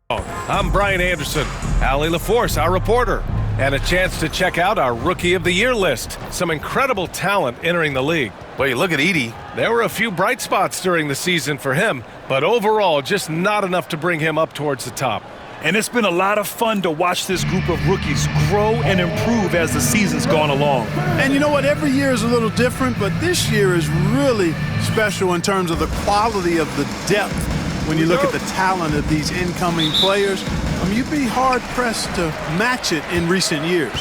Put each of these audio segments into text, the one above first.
I'm Brian Anderson, Allie LaForce, our reporter, and a chance to check out our Rookie of the Year list. Some incredible talent entering the league. Well, you look at Edie. There were a few bright spots during the season for him, but overall just not enough to bring him up towards the top. And it's been a lot of fun to watch this group of rookies grow and improve as the season's gone along. And you know what? Every year is a little different, but this year is really special in terms of the quality of the depth. When you look at the talent of these incoming players, you'd be hard-pressed to match it in recent years.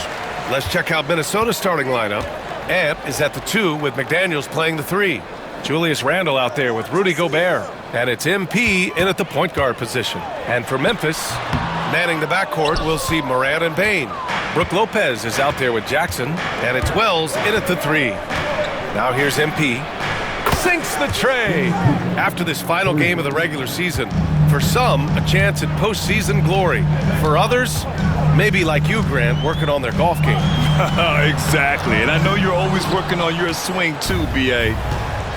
Let's check out Minnesota's starting lineup. Amp is at the 2 with McDaniels playing the 3. Julius Randle out there with Rudy Gobert. And it's MP in at the point guard position. And for Memphis, manning the backcourt, we'll see Morant and Bane. Brook Lopez is out there with Jackson. And it's Wells in at the 3. Now here's MP. Sinks the tray. After this final game of the regular season, for some, a chance at postseason glory. For others, maybe like you, Grant, working on their golf game. Exactly, and I know you're always working on your swing too, B.A.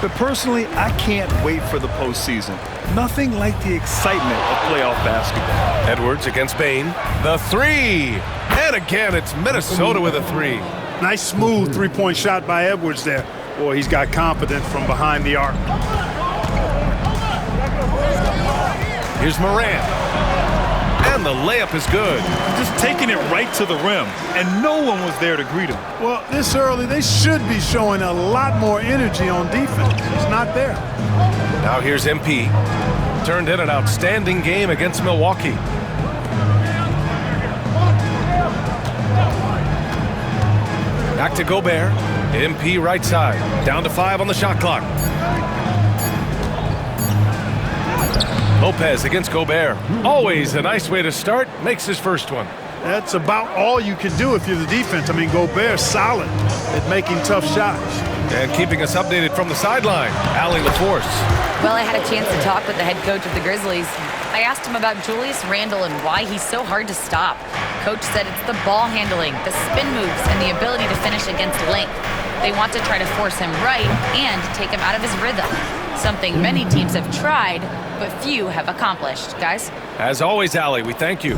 But personally, I can't wait for the postseason. Nothing like the excitement of playoff basketball. Edwards against Bane. The 3. And again, it's Minnesota with a 3. Nice smooth three-point shot by Edwards there. Boy, he's got confidence from behind the arc. Here's Morant. And the layup is good. Just taking it right to the rim, and no one was there to greet him. Well, this early, they should be showing a lot more energy on defense. It's not there. Now here's MP. Turned in an outstanding game against Milwaukee. Back to Gobert. MP right side. Down to 5 on the shot clock. Lopez against Gobert. Always a nice way to start. Makes his first one. That's about all you can do if you're the defense. I mean, Gobert's solid at making tough shots. And keeping us updated from the sideline, Allie LaForce. Well, I had a chance to talk with the head coach of the Grizzlies. I asked him about Julius Randle and why he's so hard to stop. Coach said it's the ball handling, the spin moves, and the ability to finish against length. They want to try to force him right and take him out of his rhythm. Something many teams have tried, but few have accomplished. Guys? As always, Allie, we thank you.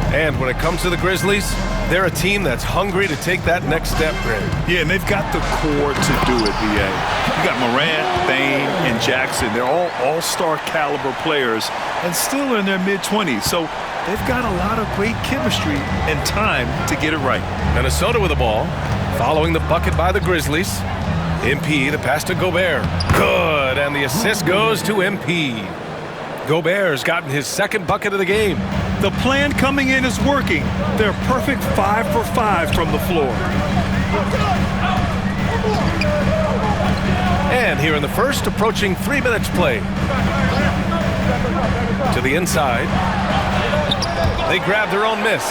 And when it comes to the Grizzlies, they're a team that's hungry to take that next step, Greg. Yeah, and they've got the core to do it, B.A. You got Morant, Bane, and Jackson. They're all all-star caliber players and still in their mid-20s. So they've got a lot of great chemistry and time to get it right. Minnesota with the ball, following the bucket by the Grizzlies. MP, the pass to Gobert. Good, and the assist goes to MP. Gobert's gotten his second bucket of the game. The plan coming in is working. They're perfect 5 for 5 from the floor. And here in the first, approaching 3 minutes play. To the inside. They grab their own miss.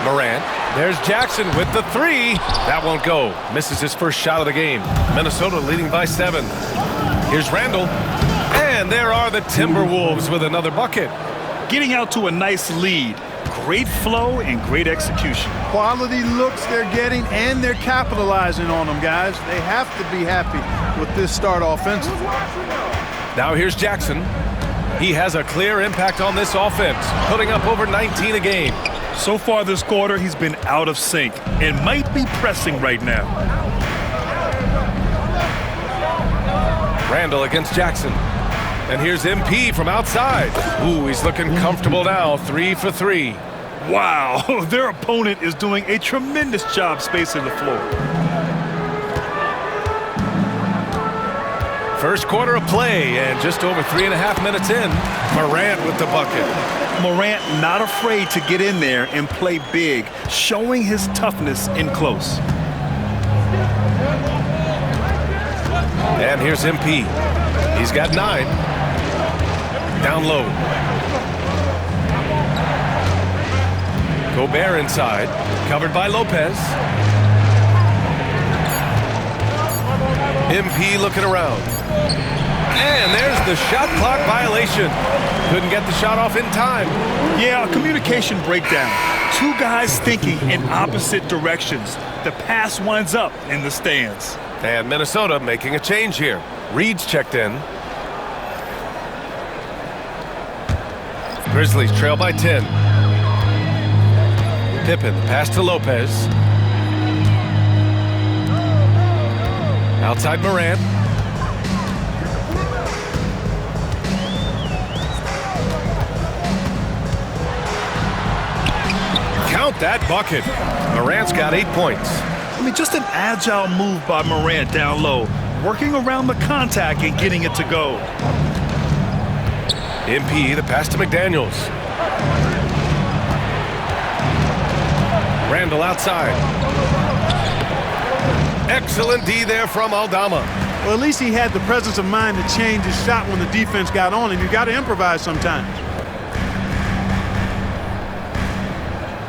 Morant. There's Jackson with the 3. That won't go. Misses his first shot of the game. Minnesota leading by 7. Here's Randle. And there are the Timberwolves with another bucket. Getting out to a nice lead. Great flow and great execution. Quality looks they're getting, and they're capitalizing on them, guys. They have to be happy with this start offensively. Now here's Jackson. He has a clear impact on this offense, putting up over 19 a game. So far this quarter, he's been out of sync and might be pressing right now. Randle against Jackson. And here's MP from outside. Ooh, he's looking comfortable now, 3 for 3. Wow, their opponent is doing a tremendous job spacing the floor. First quarter of play, and just over 3.5 minutes in, Morant with the bucket. Morant not afraid to get in there and play big, showing his toughness in close. And here's MP. He's got 9. Down low. Gobert inside, covered by Lopez. MP looking around. And there's the shot clock violation. Couldn't get the shot off in time. Yeah, a communication breakdown. Two guys thinking in opposite directions. The pass winds up in the stands. And Minnesota making a change here. Reed's checked in. Grizzlies trail by 10. Pippen, pass to Lopez. Outside Morant. Count that bucket. Morant's got 8 points. I mean, just an agile move by Morant down low, working around the contact and getting it to go. MP, the pass to McDaniels. Randall outside. Excellent D there from Aldama. Well, at least he had the presence of mind to change his shot when the defense got on him. You got to improvise sometimes.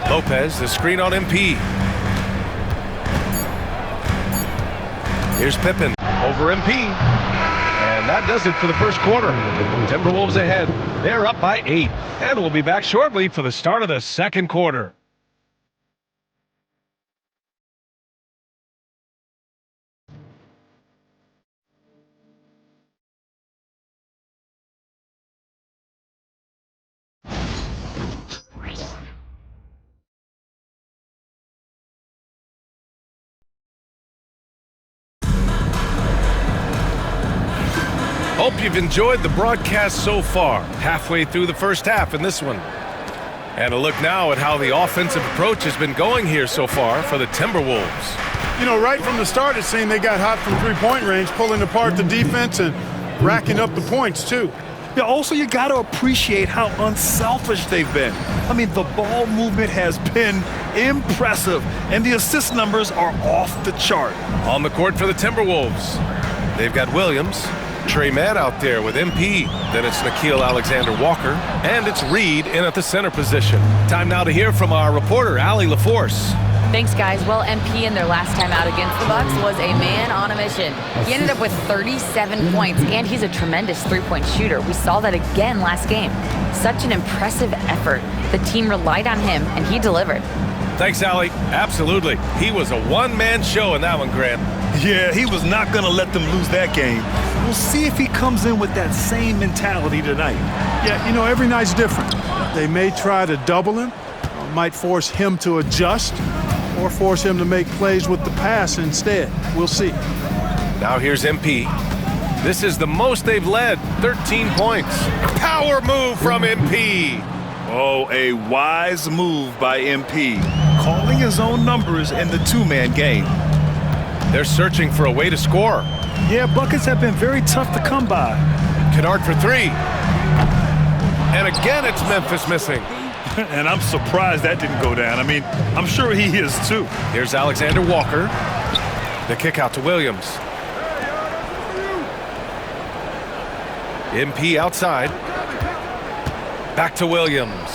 Lopez, the screen on MP. Here's Pippen over MP. And that does it for the first quarter. Timberwolves ahead. They're up by 8. And we'll be back shortly for the start of the second quarter. Hope you've enjoyed the broadcast so far. Halfway through the first half in this one. And a look now at how the offensive approach has been going here so far for the Timberwolves. You know, right from the start, it seemed they got hot from three-point range, pulling apart the defense and racking up the points, too. Yeah, also, you got to appreciate how unselfish they've been. I mean, the ball movement has been impressive, and the assist numbers are off the chart. On the court for the Timberwolves, they've got Williams, Trey Mann out there with MP. Then it's Nickeil Alexander-Walker, and it's Reed in at the center position. Time now to hear from our reporter, Allie LaForce. Thanks, guys. Well, MP in their last time out against the Bucks was a man on a mission. He ended up with 37 points, and he's a tremendous three-point shooter. We saw that again last game. Such an impressive effort. The team relied on him, and he delivered. Thanks, Allie. Absolutely. He was a one-man show in that one, Grant. Yeah, he was not going to let them lose that game. We'll see if he comes in with that same mentality tonight. Yeah, you know, every night's different. They may try to double him, might force him to adjust, or force him to make plays with the pass instead. We'll see. Now here's MP. This is the most they've led, 13 points. Power move from MP. Oh, a wise move by MP, calling his own numbers in the two-man game. They're searching for a way to score. Yeah, buckets have been very tough to come by. Kennard for 3. And again, it's Memphis missing. And I'm surprised that didn't go down. I mean, I'm sure he is too. Here's Alexander Walker. The kick out to Williams. MP outside. Back to Williams.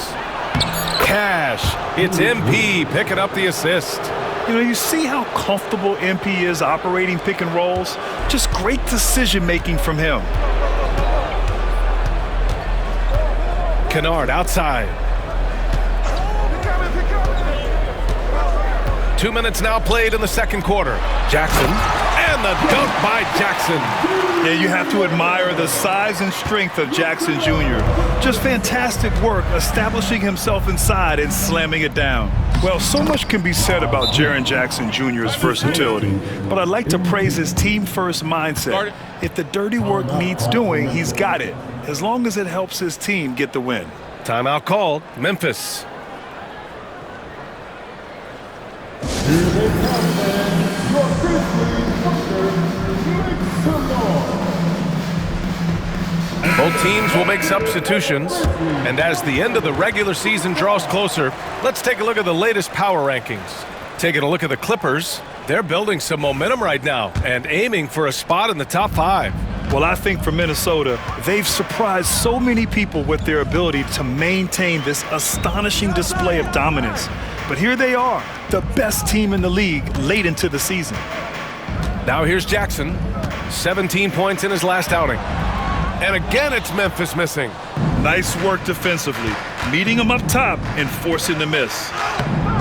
Cash. It's MP picking up the assist. You know, you see how comfortable MP is operating pick and rolls? Just great decision-making from him. Kennard outside. 2 minutes now played in the second quarter. Jackson, and the dunk by Jackson. Yeah, you have to admire the size and strength of Jackson Jr. Just fantastic work establishing himself inside and slamming it down. Well, so much can be said about Jaren Jackson Jr.'s versatility, but I'd like to praise his team-first mindset. If the dirty work needs doing, he's got it, as long as it helps his team get the win. Timeout called, Memphis. Both teams will make substitutions, and as the end of the regular season draws closer, let's take a look at the latest power rankings. Taking a look at the Clippers, they're building some momentum right now and aiming for a spot in the top 5. Well, I think for Minnesota, they've surprised so many people with their ability to maintain this astonishing display of dominance. But here they are, the best team in the league late into the season. Now here's Jackson, 17 points in his last outing. And again, it's Memphis missing. Nice work defensively, meeting him up top and forcing the miss.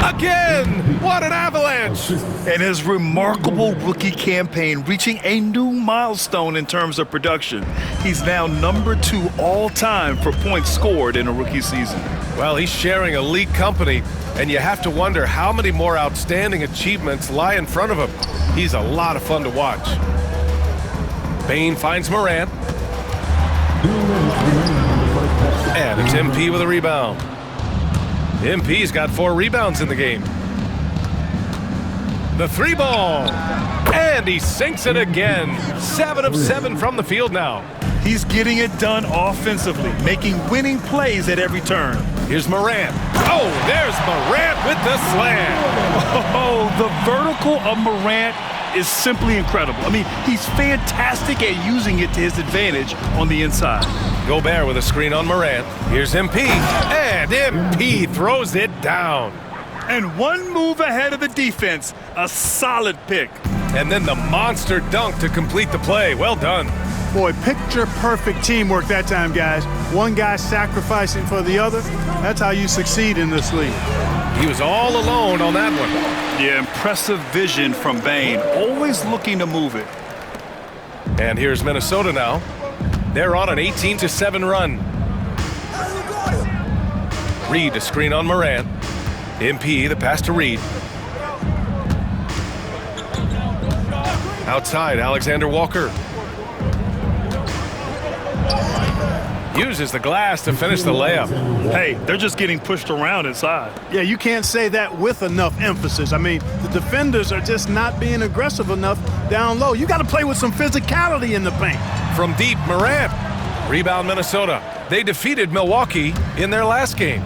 Again! What an avalanche! And his remarkable rookie campaign reaching a new milestone in terms of production. He's now #2 all-time for points scored in a rookie season. Well, he's sharing elite company, and you have to wonder how many more outstanding achievements lie in front of him. He's a lot of fun to watch. Bain finds Morant. And it's MP with a rebound. MP's got 4 rebounds in the game. The 3 ball. And he sinks it again. 7 of 7 from the field now. He's getting it done offensively, making winning plays at every turn. Here's Morant. Oh, there's Morant with the slam. Oh, the vertical of Morant is simply incredible. I mean, he's fantastic at using it to his advantage on the inside. Gobert with a screen on Morant. Here's MP. And MP throws it down. And one move ahead of the defense. A solid pick. And then the monster dunk to complete the play. Well done. Boy, picture-perfect teamwork that time, guys. One guy sacrificing for the other. That's how you succeed in this league. He was all alone on that one. Yeah, impressive vision from Bain. Always looking to move it. And here's Minnesota now. They're on an 18-7 run. Reed a screen on Morant. MP the pass to Reed. Outside, Alexander Walker. Uses the glass to finish the layup. Hey, they're just getting pushed around inside. Yeah, you can't say that with enough emphasis. I mean, the defenders are just not being aggressive enough down low. You got to play with some physicality in the paint. From deep, Morant. Rebound, Minnesota. They defeated Milwaukee in their last game.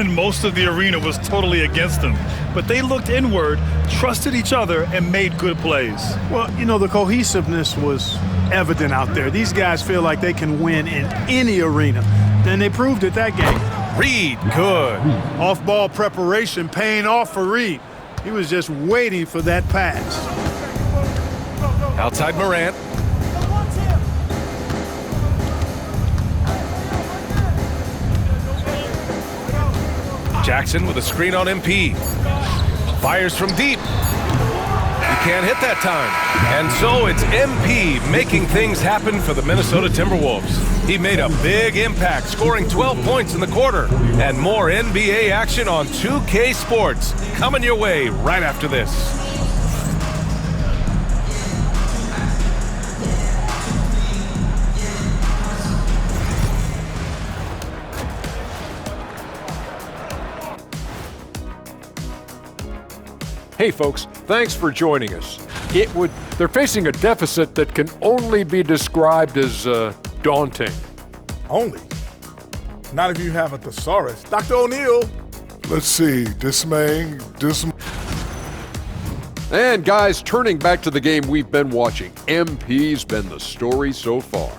And most of the arena was totally against them. But they looked inward, trusted each other, and made good plays. Well, you know, the cohesiveness was evident out there. These guys feel like they can win in any arena. And they proved it that game. Reed, good. Off-ball preparation paying off for Reed. He was just waiting for that pass. Outside Morant. Jackson with a screen on MP. Fires from deep. He can't hit that time. And so it's MP making things happen for the Minnesota Timberwolves. He made a big impact, scoring 12 points in the quarter. And more NBA action on 2K Sports coming your way right after this. Hey folks, thanks for joining us. They're facing a deficit that can only be described as daunting. Only? Not if you have a thesaurus. Dr. O'Neill. Let's see, dismaying. And guys, turning back to the game we've been watching, MP's been the story so far.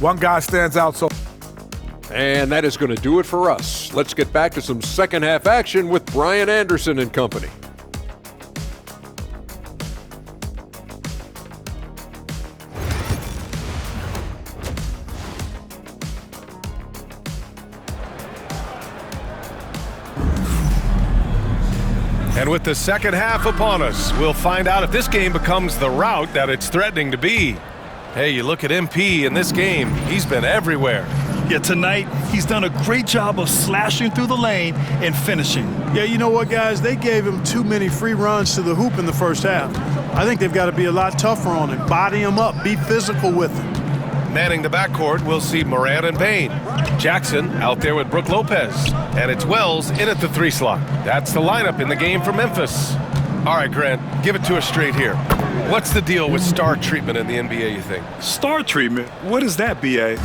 One guy stands out so. And that is going to do it for us. Let's get back to some second half action with Brian Anderson and company. And with the second half upon us, we'll find out if this game becomes the rout that it's threatening to be. Hey, you look at MP in this game, he's been everywhere. Yeah, tonight, he's done a great job of slashing through the lane and finishing. Yeah, you know what, guys? They gave him too many free runs to the hoop in the first half. I think they've got to be a lot tougher on him. Body him up. Be physical with him. Manning the backcourt, we'll see Morant and Bain. Jackson out there with Brook Lopez. And it's Wells in at the 3 slot. That's the lineup in the game for Memphis. All right, Grant, give it to us straight here. What's the deal with star treatment in the NBA, you think? Star treatment? What is that, B.A.?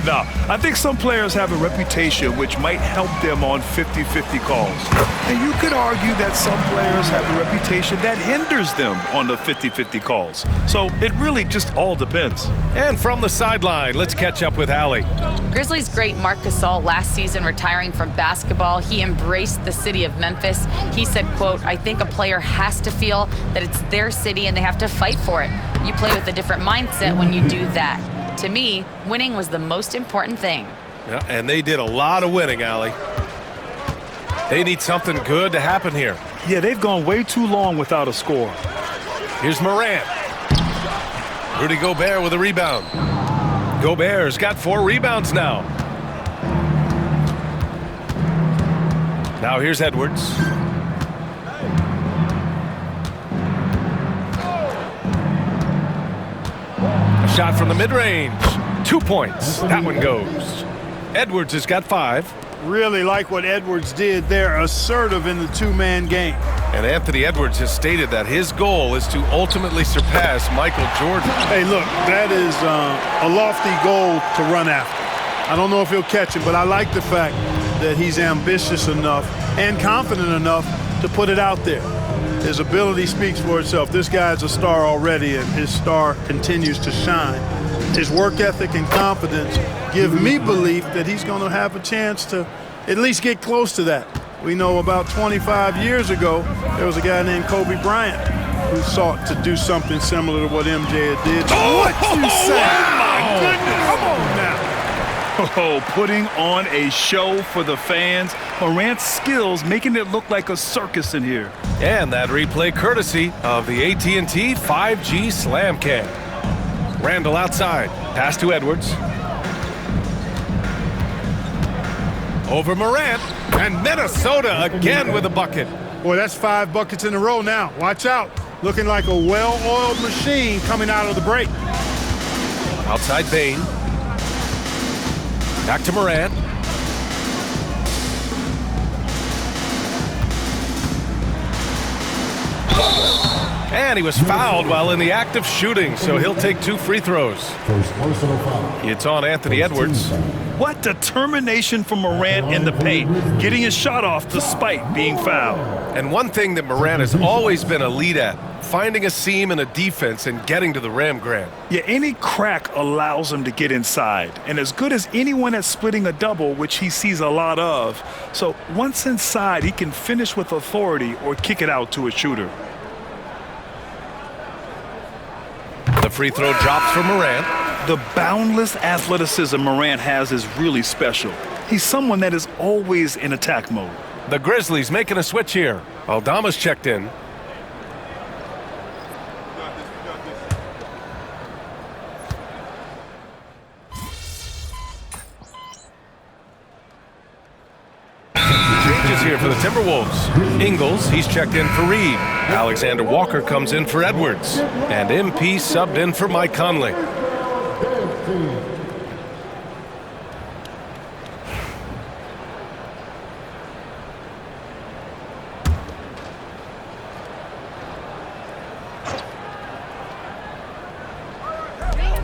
No, I think some players have a reputation which might help them on 50-50 calls. And you could argue that some players have a reputation that hinders them on the 50-50 calls. So it really just all depends. And from the sideline, let's catch up with Allie. Grizzlies great Marc Gasol last season retiring from basketball. He embraced the city of Memphis. He said, quote, "I think a player has to feel that it's their city and they have to fight for it. You play with a different mindset when you do that. To me, winning was the most important thing." Yeah, and they did a lot of winning, Allie. They need something good to happen here. Yeah, they've gone way too long without a score. Here's Morant. Rudy Gobert with a rebound. Gobert's got 4 rebounds now. Now here's Edwards. A shot from the mid-range. 2 points. That one goes. Edwards has got 5. Really like what Edwards did there, assertive in the two-man game. And Anthony Edwards has stated that his goal is to ultimately surpass Michael Jordan. Hey, look, that is a lofty goal to run after. I don't know if he'll catch it, but I like the fact that he's ambitious enough and confident enough to put it out there. His ability speaks for itself. This guy's a star already, and his star continues to shine. His work ethic and confidence give me belief that he's going to have a chance to at least get close to that. We know about 25 years ago, there was a guy named Kobe Bryant who sought to do something similar to what MJ did. What you say? Oh, my goodness. Come on now. Oh, putting on a show for the fans. Morant's skills making it look like a circus in here. And that replay courtesy of the AT&T 5G Slam Cam. Randall outside. Pass to Edwards. Over Morant. And Minnesota again with a bucket. Boy, that's 5 buckets in a row now. Watch out. Looking like a well-oiled machine coming out of the break. Outside Bain. Back to Morant. And he was fouled while in the act of shooting, so he'll take 2 free throws. It's on Anthony Edwards. What determination from Morant in the paint, getting his shot off despite being fouled. And one thing that Morant has always been elite at, finding a seam in a defense and getting to the rim, Grant. Yeah, any crack allows him to get inside. And as good as anyone at splitting a double, which he sees a lot of. So once inside, he can finish with authority or kick it out to a shooter. The free throw drops for Morant. The boundless athleticism Morant has is really special. He's someone that is always in attack mode. The Grizzlies making a switch here. Aldama's checked in. Changes here for the Timberwolves. Ingles, he's checked in for Reed. Alexander Walker comes in for Edwards. And MP subbed in for Mike Conley.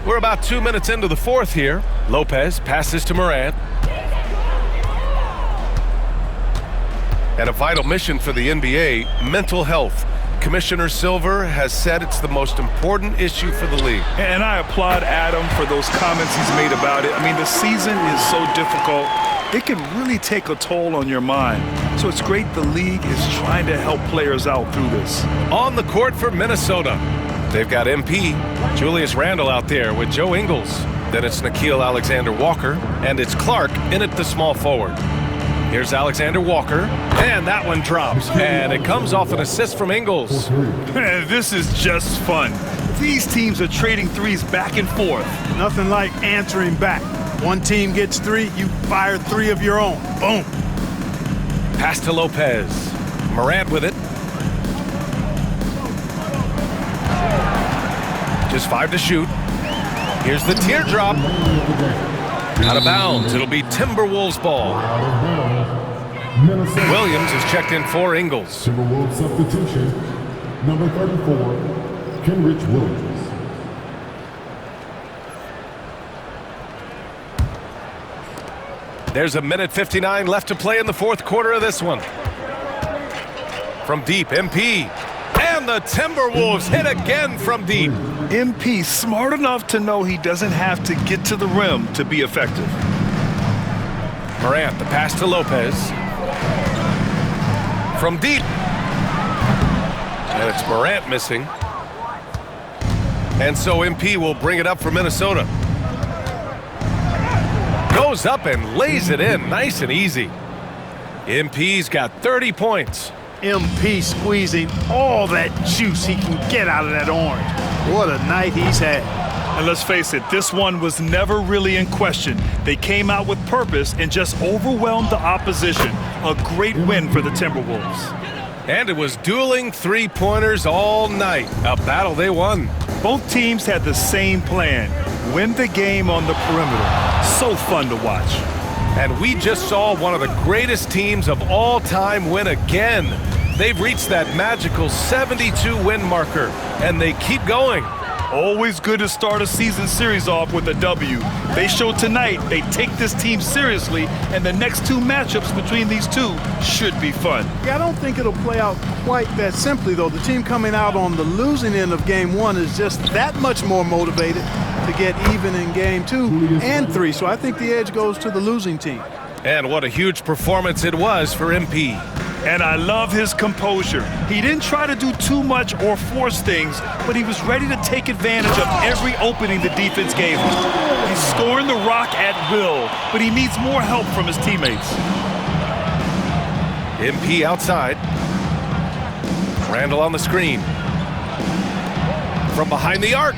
We're about 2 minutes into the fourth here. Lopez passes to Morant. And a vital mission for the NBA, mental health. Commissioner Silver has said it's the most important issue for the league. And I applaud Adam for those comments he's made about it. I mean, the season is so difficult. It can really take a toll on your mind. So it's great the league is trying to help players out through this. On the court for Minnesota, they've got MP, Julius Randle out there with Joe Ingles. Then it's Nickeil Alexander-Walker, and it's Clark in at the small forward. Here's Alexander Walker, and that one drops, and it comes off an assist from Ingles. This is just fun. These teams are trading threes back and forth. Nothing like answering back. One team gets 3, you fire 3 of your own. Boom. Pass to Lopez. Morant with it. Just 5 to shoot. Here's the teardrop. Out of bounds. It'll be Timberwolves ball. Williams is checked in for Ingles. Timberwolves substitution, number 34, Kenrich Williams. There's a minute 59 left to play in the fourth quarter of this one. From deep, MP. And the Timberwolves hit again from deep. MP smart enough to know he doesn't have to get to the rim to be effective. Morant, the pass to Lopez. From deep. And it's Morant missing. And so MP will bring it up for Minnesota. Goes up and lays it in, nice and easy. MP's got 30 points. MP squeezing all that juice he can get out of that orange. What a night he's had. And let's face it, this one was never really in question. They came out with purpose and just overwhelmed the opposition. A great win for the Timberwolves. And it was dueling three-pointers all night. A battle they won. Both teams had the same plan. Win the game on the perimeter. So fun to watch. And we just saw one of the greatest teams of all time win again. They've reached that magical 72-win marker, and they keep going. Always good to start a season series off with a W. They showed tonight they take this team seriously, and the next two matchups between these two should be fun. Yeah, I don't think it'll play out quite that simply, though. The team coming out on the losing end of game one is just that much more motivated to get even in game 2 and 3. So I think the edge goes to the losing team. And what a huge performance it was for MP. And I love his composure. He didn't try to do too much or force things, but he was ready to take advantage of every opening the defense gave him. He's scoring the rock at will, but he needs more help from his teammates. MP outside. Randall on the screen. From behind the arc.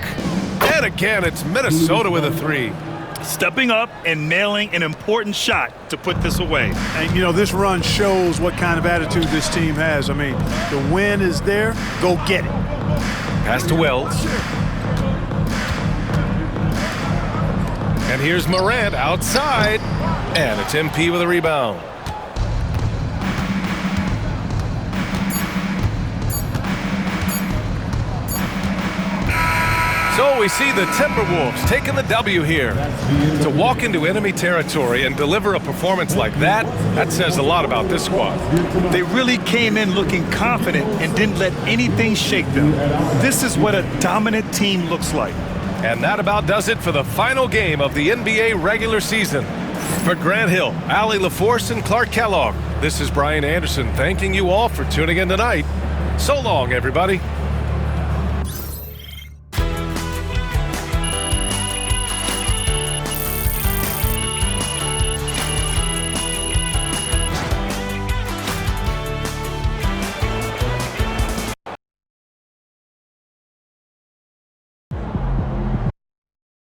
And again, it's Minnesota with a three. Stepping up and nailing an important shot to put this away. And, you know, this run shows what kind of attitude this team has. I mean, the win is there. Go get it. Pass to Wells. And here's Morant outside. And it's MP with a rebound. So we see the Timberwolves taking the W here. To walk into enemy territory and deliver a performance like that, that says a lot about this squad. They really came in looking confident and didn't let anything shake them. This is what a dominant team looks like. And that about does it for the final game of the NBA regular season. For Grant Hill, Allie LaForce, and Clark Kellogg, this is Brian Anderson thanking you all for tuning in tonight. So long, everybody.